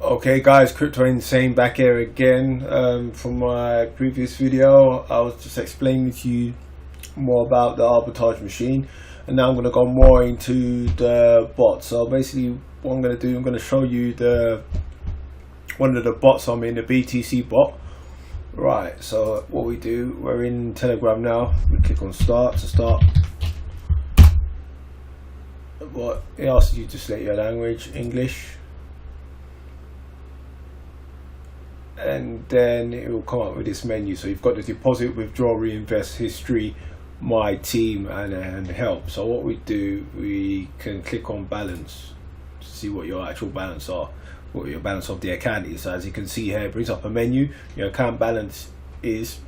Okay guys, Crypto Insane back here again. From my previous video I was just explaining to you more about the arbitrage machine, and now I'm going to go more into the bot. So basically what I'm going to do, I'm going to show you one of the bots I'm in, the BTC bot. Right, so what we do, we're in Telegram now. We click on start to start. But it asks you to select your language, English, and then it will come up with this menu. So you've got the deposit, withdraw, reinvest, history, my team, and help. So what we do, we can click on balance to see what your actual balance are, what your balance of the account is. So as you can see here, it brings up a menu. Your account balance is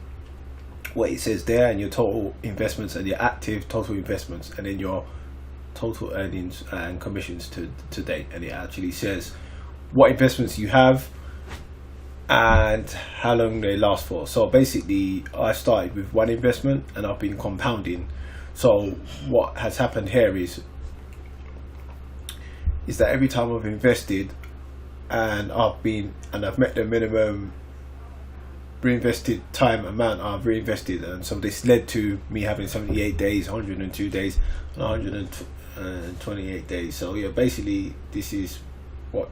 what it says there, and your total investments and your active total investments, and then your total earnings and commissions to date. And it actually says what investments you have and how long they last for. So basically I started with one investment and I've been compounding. So what has happened here is that every time I've invested and I've met the minimum reinvested time amount I've reinvested, and so this led to me having 78 days, 102 days, and 128 days. So yeah, basically this is what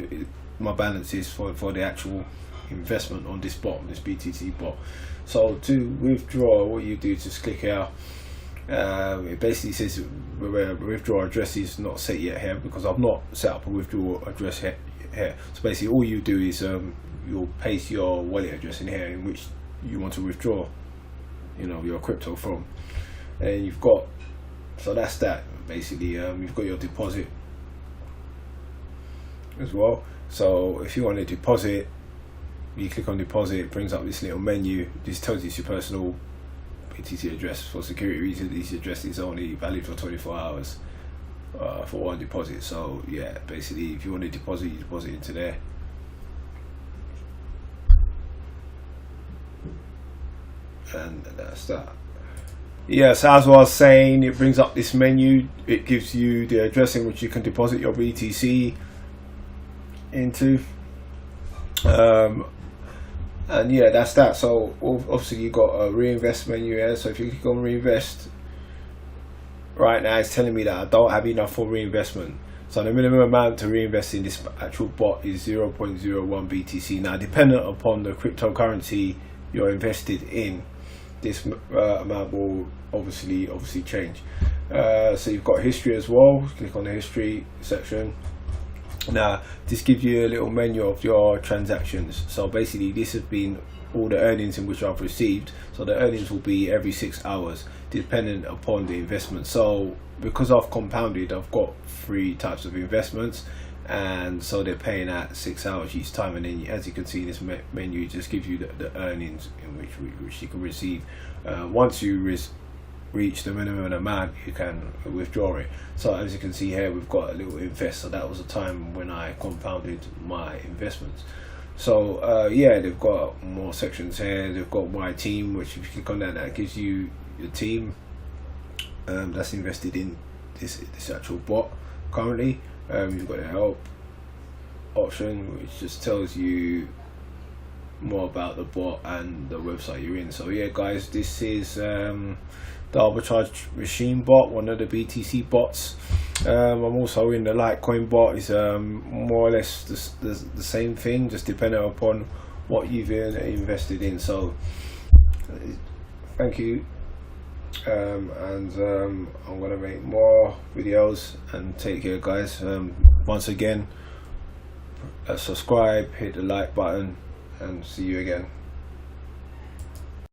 my balance is for the actual investment on this bot, this BTC bot. So to withdraw, what you do, just click here. It basically says withdraw address is not set yet here, because I've not set up a withdrawal address here. So basically all you do is you'll paste your wallet address in here in which you want to withdraw, your crypto from, and you've got, so that's that basically. You've got your deposit as well. So if you want to deposit, you click on deposit, it brings up this little menu. This tells you it's your personal BTC address. For security reasons, this address is only valid for 24 hours for one deposit. So yeah, basically if you want to deposit, you deposit into there. And that's that. Yeah, so as I was saying, it brings up this menu. It gives you the address in which you can deposit your BTC into. And yeah, that's that. So obviously you got a reinvest menu here. So if you click on reinvest, right now it's telling me that I don't have enough for reinvestment. So the minimum amount to reinvest in this actual bot is 0.01 BTC. Now, dependent upon the cryptocurrency you're invested in, this amount will obviously change. So you've got history as well. Click on the history section. Now this gives you a little menu of your transactions. So basically this has been all the earnings in which I've received. So the earnings will be every 6 hours dependent upon the investment. So because I've compounded, I've got 3 types of investments, and so they're paying at 6 hours each time. And then as you can see, this menu just gives you the earnings in which you can receive. Once you reach the minimum amount, you can withdraw it. So as you can see here, we've got a little invest. So that was a time when I compounded my investments. So yeah, they've got more sections here. They've got my team, which if you click on that gives you your team that's invested in this actual bot currently. You've got the help option, which just tells you more about the bot and the website you're in. So yeah guys, this is the Arbitrage Machine bot, one of the BTC bots. I'm also in the Litecoin bot. Is more or less the same thing, just depending upon what you've invested in. So thank you, and I'm gonna make more videos, and take care guys. Once again, subscribe, hit the like button, and see you again.